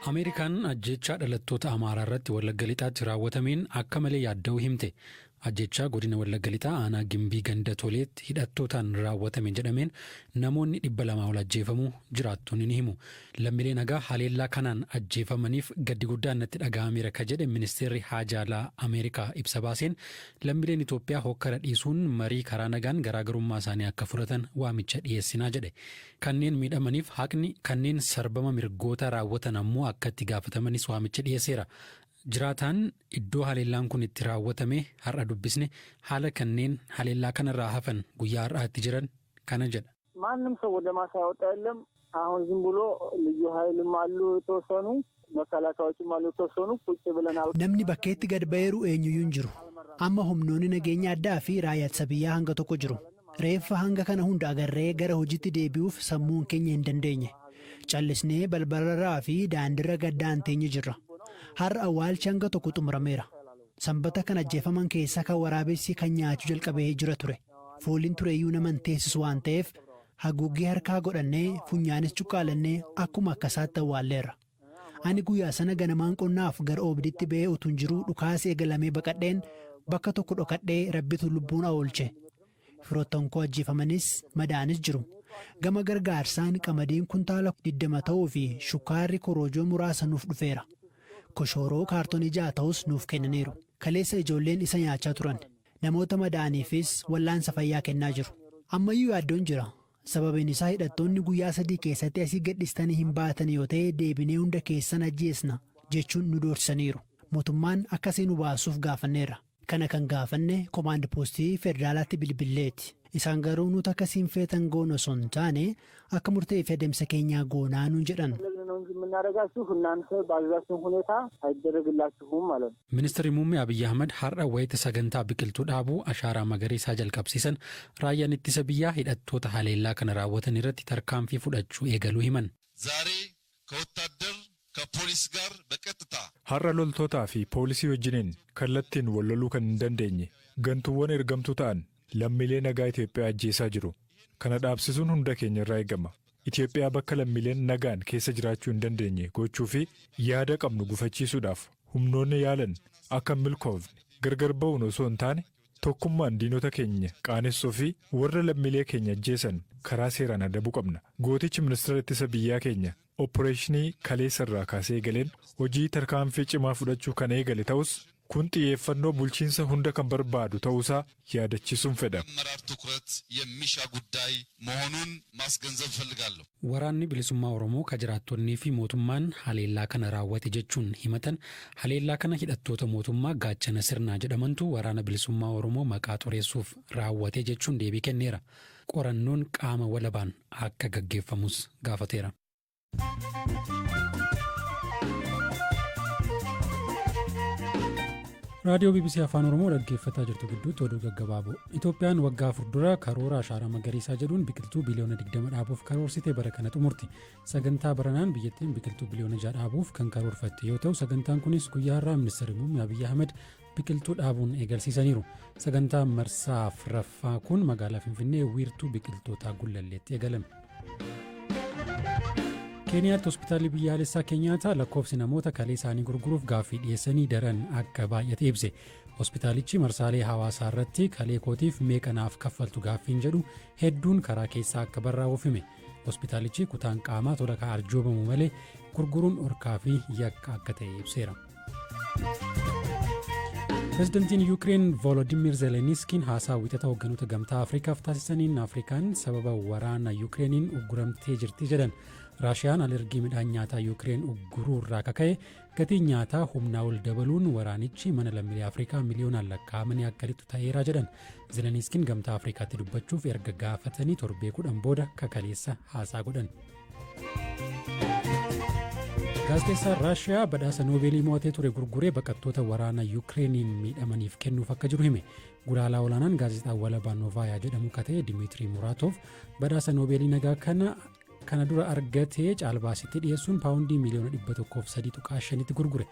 Ameerikaan ajjechaa dhalattoota Amaaraa irratti Wallagga Lixaatti raawwatameen akka malee yaadda'uu himte. Ajjechaa godina Wallagga Lixaa aanaa Gimbii Ganda Toleetti hidhattootaan raawwatame jedhameen namoonni 200 ol ajjeefamuu jiraattonni ni himu. Lammiilee nagaa haleellaa kanaan ajjeefamaniif gaddi guddaan natti dhaga'ameera ka jedhe ministeerri haajaa alaa Ameerikaa ibsa baaseen lammiileen Itoophiyaa hokkara dhiisuun marii karaa nagaan garaagarummaa isaanii akka furatan waamicha dhiyeessinaa jedhe. Kanneen miidhamaniif haqni kanneen sarbama mirgoota raawwatan ammoo akka itti gaafatamanis waamicha dhiyeesseera. Jiraataan iddoo haleellaan kun itti raawwatame har'a dubbisne haala kanneen haleellaa kanarraa hafan guyyaa har'aatti jiran kana jedha. ማንም ሰው ወደ ማሳ ያወጣ የለም። አሁን ዝም ብሎ ልዩ ኃይልም አሉ የተወሰኑ መከላከያዎችም አሉ የተወሰኑ ቁጭ ብለናል። namni bakkeetti gad ba'eeru eenyuyyuu hin jiru. Amma humnoonni nageenya addaa fi raayyaa ittisa biyyaa hanga tokko jiru. Reeffa hanga kana hunda agarree gara hojiitti deebi'uuf sammuun keenya hin dandeenye. Callisnee balbalarraa fi daandiirra gaddaan teenye jirra. Har'a awwaalchi hanga tokko xumurameera. Sanbata kan ajjeefaman keessaa kan waraabessi kan nyaachuu jalqabee jira ture. Fooliin tureeyyuu nama hin teessisu waan ta'eef haguuggii harkaa godhannee funyaanis cuqqaalannee akkuma akkasaatti awwaalleerra. Ani guyyaa sana ganamaan qonnaaf gara oobdiitti ba'ee utuun jiruu dhukaasa eegalamee baqadheen bakka tokko dhokadhee rabbitu lubbuun oolche. Firoottan koo ajjeefamanis madaanis jiru. Gama gargaarsaan qamadiin kuntaala 20 ta'uu fi shukkaarri koroojoo muraasa nuuf dhufeera. Koshoroo kaartoonii 6 ta'us nuuf kennaniiru. Kaleessa ijoolleen isa nyaachaa turan. Namoota madaaniifis wallaansa fayyaa kennaa jiru. Ammayyuu yaaddoon jira. Sababiin isaa hidhattoonni guyyaa 3 keessatti asii gadhistanii hin baatan yoo ta'e deebinee hunda keessan ajjeesna jechuun nu doorsisaniiru. Mootummaan akkasii nu baasuuf gaafanneerra. Kana kan gaafanne komaand poostii federaalaatti bilbilleeti. Isaan garuu nuti akkasiin feetan goona osoo hin taane akka murtee fi adeemsa keenyaa goonaa nuun jedhan. Ministeerri muummee Abiyyi Ahmad har'a wayita sagantaa biqiltuu dhaabuu ashaaraa magariisaa jalqabsiisan raayyaan ittisa biyyaa hidhattoota haleellaa kana raawwatan irratti tarkaanfii fudhachuu eegaluu himan. Har'a loltootaa fi poolisii wajjiniin kallattiin wal loluu kan hin dandeenye gantuuwwan ergamtuu ta'an lammiilee nagaa Itoophiyaa ajjeesaa jiru. Kana dhaabsisuun hunda keenya irraa eegama. Itoophiyaa bakka lammiileen nagaan keessa jiraachuu hin dandeenye gochuu fi yaada qabnu gufachiisuudhaaf humnoonni yaalan akka milkoofne gargar ba'uun osoo hin taane tokkummaan diinota keenya qaanessuu fi warra lammiilee keenya ajjeesan karaa seeraan adabuu qabna. Gootichi ministeera ittisa biyyaa keenya opereeshinii kaleessa irraa kaasee eegaleen hojii tarkaanfii cimaa fudhachuu kan eegale ta'us kun xiyyeeffannoo bulchiinsa hunda kan barbaadu ta'uusaa yaadachiisuun fedha. Waraanni bilisummaa Oromoo ka jiraattonnii fi mootummaan haleellaa kana raawwate jechuun himatan haleellaa kana hidhattoota mootummaa gaachana sirnaa jedhamantu waraana bilisummaa Oromoo maqaa xureessuuf raawwate jechuun deebii kenneera. Qorannoon qaama walabaan akka gaggeeffamus gaafateera. raadiyoo BBC Afaan Oromoo dhaggeeffataa jirtu gidduutti oduu gaggabaaboo. Itoophiyaan waggaa 4 dura karoora ashaaraa magariisaa jedhuun biqiltuu biliyoona 20 dhaabuuf karoorsite bara kana xumurti. Sagantaa baranaan biyyattiin biqiltuu biliyoona 6 dhaabuuf kan karoorfatte yoo ta'u sagantaan kunis guyyaa har'aa ministeerri muummee Abiyyi Ahmad biqiltuu dhaabuun eegalsiisaniiru. Sagantaa marsaa 4ffaa kun magaalaa Finfinnee wiirtuu biqiltootaa Gullalleetti eegalame. Keeniyaatti hospitaalli biyyaalessaa Keeniyaataa lakkoofsi namoota kalee isaanii gurguruuf gaaffii dhiyeessanii daran akka baay'ate ibse. Hospitaalichi marsaalee hawaasaa irratti kalee kootiif meeqanaaf kaffaltu gaaffiin jedhu hedduun karaa keessaa akka barraa'uuf hime. Hospitaalichi kutaan qaamaa tola kan arjoobamu malee gurguruun orkaa fi yakka akka ta'e ibseera. Pireezidantiin Yuukireen Volodimir Zelenskiin haasaa wixata hogganoota gamtaa Afrikaaf taasisaniin Afrikaan sababa waraana Yuukireeniin ugguramtee jirti jedhan. Raashiyaan alergii midhaan nyaataa Yuukireen ugguruu irraa kaka'e gatiin nyaataa humnaa ol dabaluun waraanichi mana lammiilee Afrikaa miliyoonaan lakkaa'amanii akka lixu ta'eera jedhan. Zelenskiin gamtaa Afrikaatti dubbachuuf erga gaafatanii torbee 10 booda kakaleessa haasaa godhan. Gaazexeessaan Raashiyaa badhaasa Noobeelii mo'atee ture gurguree baqattoota waraana Yuukireeniin miidhamaniif kennuuf akka jiru hime. Gulaalaa olaanaan gaazexaa walabaa Noovaayaa jedhamu katee Dimiitrii Muraatoof badhaasa Noobeelii nagaa kana dura argatee caalbaasitti dhiyeessuun paawundii miliyoona 103.5tti gurgure.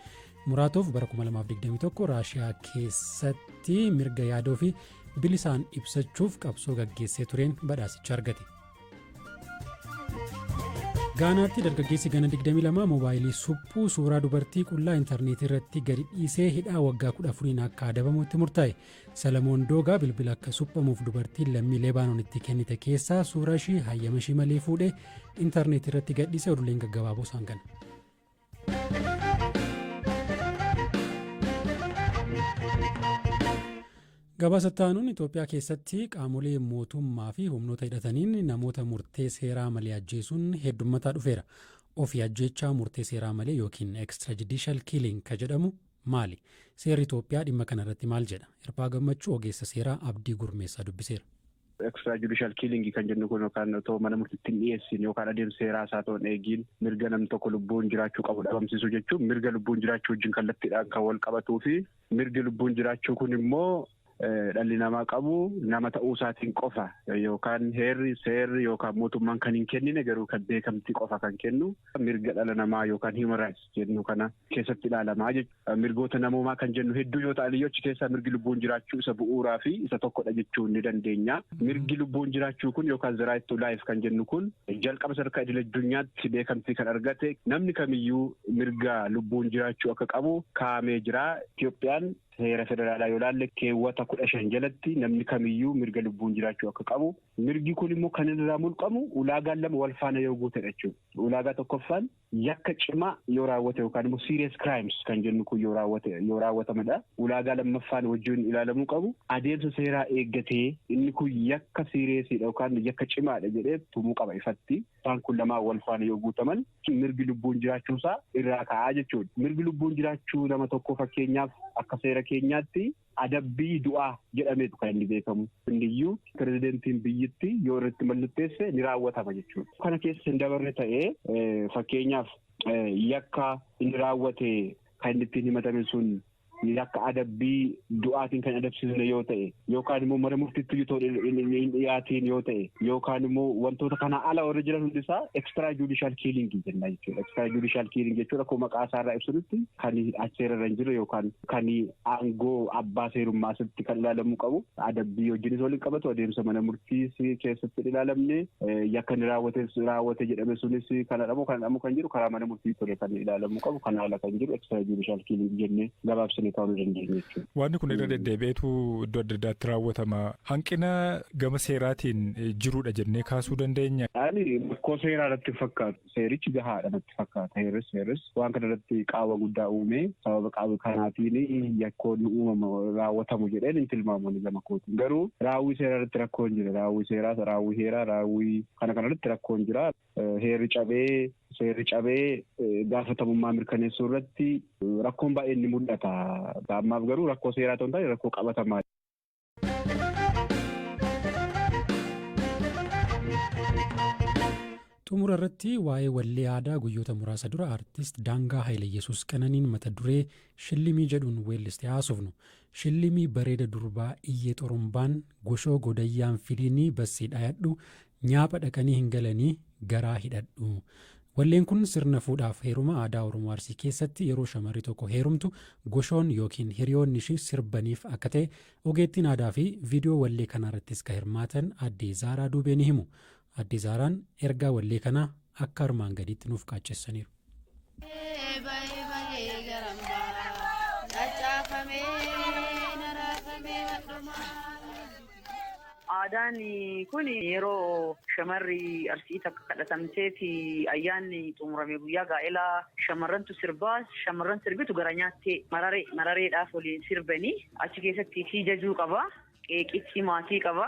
Muraatoof bara 2021 Raashiyaa keessatti mirga yaadoo fi bilisaan ibsachuuf qabsoo gaggeessee tureen badhaasicha argate. Gaanaatti dargaggeessi gana 22 moobaayilii suphuu suuraa dubartii qullaa intarneetii irratti gadi dhiisee hidhaa waggaa 14 akka adabamutti murtaa'e. Salamoon Doogaa bilbila akka suphamuuf dubartiin lammii Lebaanoonitti kennite keessaa suuraa ishii hayyama ishii malee fuudhee intarneetii irratti gadhiise. Oduuleen gaggabaaboo isaan kana. Gabaasa taanuun Itoophiyaa keessatti qaamolee mootummaa fi humnoota hidhataniin namoota murtee seeraa malee ajjeesuun heddummataa dhufeera. Ofii ajjeechaa murtee seeraa malee yookiin extrajudicial killing ka jedhamu maali? Seerri Itoophiyaa dhimma kanarratti maal jedha? Hirphaa Gammachuu ogeessa seeraa Abdii Gurmeessaa dubbiseera. Extrajudicial killing kan jennu kun yookaan otoo mana murtiitti hin dhiyeessin yookaan adeemsa seeraa isaa ta'uun eegiin mirga namni tokko lubbuun jiraachuu qabu dhabamsiisuu jechuun mirga lubbuun jiraachuu wajjin kallattiidhaan kan wal qabatuu fi mirgi lubbuun jiraachuu kun immoo dhalli namaa qabu nama ta'uu isaatiin qofa yookaan heerri seerri yookaan mootummaan kan hin kennine garuu kan beekamtii qofa kan kennu mirga dhala namaa yookaan human rights jennu kana keessatti ilaalamaa jechuudha. Mirgoota namoomaa kan jennu hedduu yoo ta'an iyyuu achi keessaa mirgi lubbuun jiraachuu isa bu'uuraa fi isa tokkodha jechuu ni dandeenya. Mirgi lubbuun jiraachuu kun yookaan the right to life kan jennu kun jalqaba sadarkaa idil addunyaatti beekamtii kan argate namni kamiyyuu mirga lubbuun jiraachuu akka qabu kaa'amee jira. Itoophiyaan heera federaalaa yoo ilaalle keewwata 15 jalatti namni kamiyyuu mirga lubbuun jiraachuu akka qabu. Mirgi kun immoo kan irraa mulqamu ulaagaan lama wal faana yoo guutedha jechuudha. Ulaagaa tokkoffaan yakka cimaa yoo raawwate yookaan immoo serious crimes kan jennu kun yoo raawwatamadha. Ulaagaa lammaffaan wajjin ilaalamuu qabu adeemsa seeraa eeggatee inni kun yakka seriousidha yookaan yakka cimaadha jedhee tumuu qaba ifatti. Isaan kun lamaan wal faana yoo guutaman mirgi lubbuun jiraachuusaa irraa ka'aa jechuudha. Mirgi lubbuun jiraachuu nama tokko fakkeenyaaf akka seera keenyaatti adabbii du'aa jedhameetu kan inni beekamu. Inniyyuu pirezidentiin biyyatti yoo irratti mallatteesse ni raawwatama jechuudha. Kana keessa hin dabarre ta'ee fakkeenyaaf yakka inni raawwate kan inni ittiin himatame sun yakka adabbii du'aatiin kan adabsiisne yoo ta'e yookaan immoo mana murtiitti hin dhiyaatiin yoo ta'e yookaan immoo wantoota kana ala warra jiran hundisaa extrajudicial killing jenna jechuudha. Extrajudicial killing jechuudha akkuma maqaa isaarraa ibsutti kan seerarra hin jiru yookaan kan aangoo abbaa seerummaa asitti kan ilaalamuu qabu adabbii wajjinis waliin qabatu adeemsa mana murtii keessatti ilaalamne yakka inni raawwate jedhame sunis kanadhamu kan jiru karaa mana murtii ture kan ilaalamuu qabu kan ala kan jiru extrajudicial killing jennee gabaabsine. Wanni kun irra deddeebi'eetu iddoo adda addaatti raawwatama. Hanqina gama seeraatiin jiruudha jennee kaasuu dandeenya. Rakkoo seeraa irratti fakkaatu. Seerichi gahaadha natti fakkaata. Heeris waan kana irratti qaawwa guddaa uume sababa qaawwa kanaatiin yakkoonni uumama raawwatamu jedheen hin tilmaamu gama kootiin. Garuu raawwii seeraa irratti rakkoon jira. Raawwii seeraa, raawwii heeraa, raawwii kana irratti rakkoon jira. Seerri cabee gaafatamummaa mirkaneessuu irratti rakkoon baay'een ni mul'ata. Ammaaf garuu rakkoo seeraa ta'uu hin taane rakkoo qabatamaa. Xumura irratti waa'ee wallee aadaa guyyoota muraasa dura aartist Daangaa Hayileyesuus Qananiin mata duree Shillimii jedhuun weellistee haasofnu. Shillimii bareeda durbaa iyyee xorumbaan goshoo godayyaan fidinii bassii dhaayadhu nyaapha dhaqanii hin galanii garaa hidhadhu. Walleen kun sirna fuudhaaf heeruma aadaa Oromoo Arsii keessatti yeroo shamarri tokko heerumtu goshoon yookiin hiriyoonni ishii sirbaniif akka ta'e ogeettiin aadaa fi viidiyoo wallee kanarrattis kan hirmaatan aadde Zaaraa Duubee ni himu. Aadde Zaaraan ergaa wallee kanaa akka armaan gadiitti nuuf qaaccessaniiru. Aadaan kun yeroo shamarri Arsii takka kadhatamtee fi ayyaanni xumurame guyyaa gaa'elaa shamarrantu sirbaa shamarran sirbitu gara nyaattee marareedhaaf waliin sirbanii achi keessatti fi jajuu qaba. Qeeqichi maatii qaba.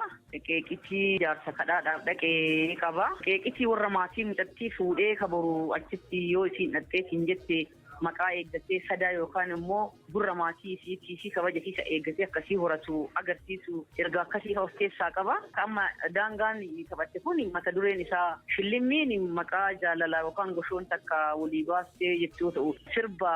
Qeeqichi jaarsa kadhaadhaaf dhaqee qaba. Qeeqichi warra maatii mucattii fuudhee kabaru achitti yoo isiin dhaqxeetiin jette maqaa eeggatee sadaa yookaan immoo gurra maatii isii kabaja isa eeggatee akkasii horatu agarsiisu erga akkasii of keessaa qaba. Amma daangaan taphatte kun mata dureen isaa shillimmiin maqaa jaalalaa yookaan goshoon takka walii baastee jechuu ta'u sirba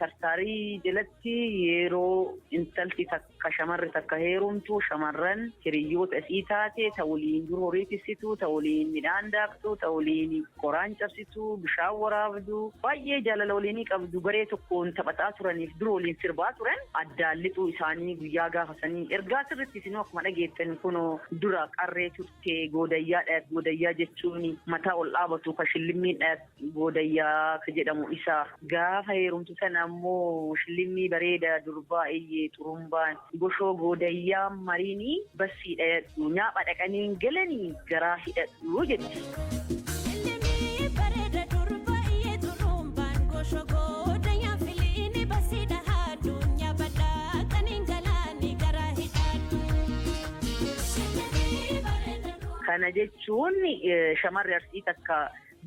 tartaarii jalatti yeroo intalti takka shamarri takka heerumtu shamarran hiriyyoota isii taate ta waliin dur horii tiksitu ta waliin midhaan daaktu ta waliin qoraan cabsitu bishaan waraabdu baay'ee jaalala waliin qabdu garee tokkoon taphataa turaniif dur dur waliin sirbaa turan addaan lixuu isaanii guyyaa gaafasanii ergaa sirriitti isinuu akkuma dhageettan kunoo dura qarree turte goodayyaa jechuun mataa ol dhaabatu ka shillimmiin goodayyaa ka jedhamu isa gaafa heerumtu sana ammoo shillimmii bareeda durbaa iyyee xurumbaan goshoo goodayyaa mariinii bassii dhayadhu nyaapha dhaqanii galanii garaa hidhadhu jetti. Kana jechuun shamarri arsii takka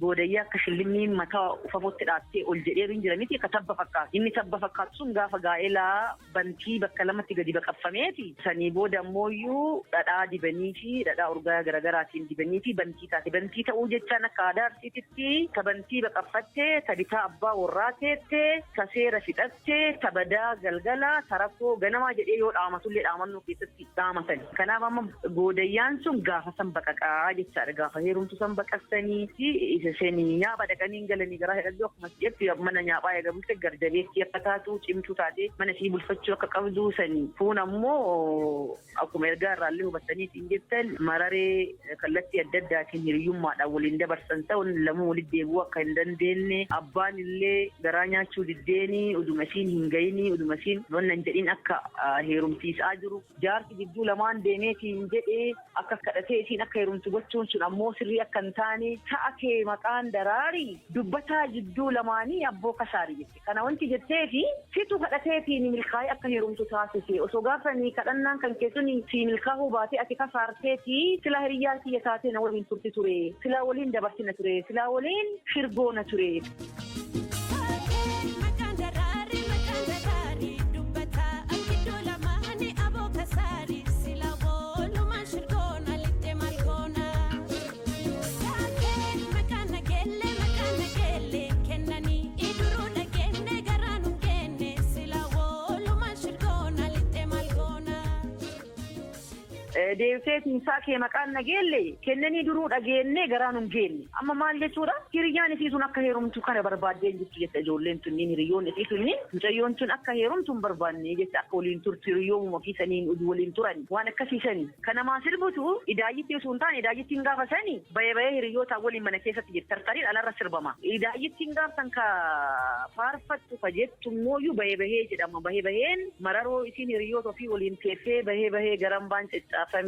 goodayyaa akka shillimmiin mataa ufamutti dhaattee ol jedhee jira miti akka tabba fakkaatu. Inni tabba fakkaatu sun gaafa gaa'elaa bantii bakka lamatti gadi baqaffameeti. Sanii booda ammoo dhadhaa dibanii fi dhadhaa urgaa garaagaraatiin dibanii fi bantii taate. Bantii ta'uu jechaan akka aadaa arsiititti ta bantii baqaffattee, ta bitaa abbaa warraa teettee, ta seera fixattee, ta badaa galgala, ta rakkoo ganamaa jedhee yoo dhaamatullee dhaamannoo keessatti dhaamatan. Kanaaf amma goodayyaan sun gaafa san baqaqaa jechaadha. Gaafa heerumtu san baqassanii fi seenii nyaapha dhaqanii galanii garaa hidhadhu akkuma jetti mana nyaaphaa eegamutti gardabeetti akka taatu cimtuu taate mana sii bulfachuu akka qabdu sanii fuun ammoo akkuma ergaa irraallee hubattaniitiin jettan mararee kallattii adda addaatiin hiriyyummaadhaan waliin dabarsan ta'uun lamuu walitti deebi'uu akka hin dandeenye abbaan illee garaa nyaachuu diddeenii uduma isiin hin gayinii uduma isiin wanna hin jedhin akka heerumsiisaa jiru jaarsi gidduu lamaan deemeetiin jedhee akka kadhatee isiin akka heerumtu gochuun sun ammoo sirrii akka hin taane ta'a kee maqaan daraarii dubbataa jidduu lamaanii abboo kasaarii jette. Kana wanti jetteefi situ kadhateetiin milkaa'ee akka heerumtu taasise osoo gaafanii kadhannaan kan keessuun si milkaa'uu baatee ati kasaarteeti silaa hiriyyaa kiyya taatee na waliin turti ture silaa waliin dabarsina ture silaa waliin shirgoona ture. Deemseetiin saakee maqaan nageelle kennanii duruu dhageenne garaan hin geenne amma maal jechuudha hiriyyaan isii sun akka heerumtu kana barbaaddeen jirtu jette ijoolleen tunniin hiriyyoon isii sunniin mucayyoon sun akka heerumtu hin barbaanne jette akka waliin turtu hiriyyoomuma ofiisaniin waliin turan waan akkasiisanii kana maa sirbutu idaayyittii osoo hin taane idaayittiin gaafa sanii bahee hiriyyoota waliin mana keessatti jette tartariin alarra sirbama idaayittiin gaafsan ka faarfattu ka jettu mooyyuu bahee jedhama baheen mararoo isiin hiriyyoota ofii waliin teessee bahee garan baan caccaafa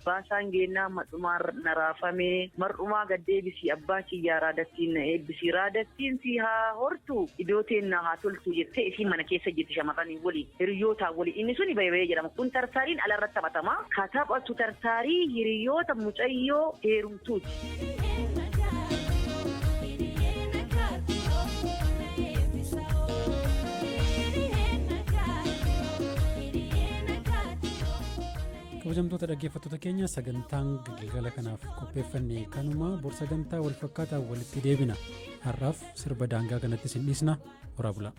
baasaan geennaa madhumaa naraafamee mar'umaa gaddeebisii abbaa kiyyaa raadattiin na eebbisii raadattiin si haa hortu idooteen na haa toltu jettee isii mana keessa jirti shamarranii waliin hiriyyootaa waliin inni suni bahee jedhama kun tartaariin alarratti taphatama ka taphatu tartaarii hiriyyoota mucayyoo heerumtuuti. Kabajamtoota dhaggeeffattoota keenya sagantaan galgala kanaaf qopheeffanne kanuma bor sagantaa wal fakkaataa walitti deebina har'aaf sirba daangaa kanatti sin dhiisna horaa bulaa.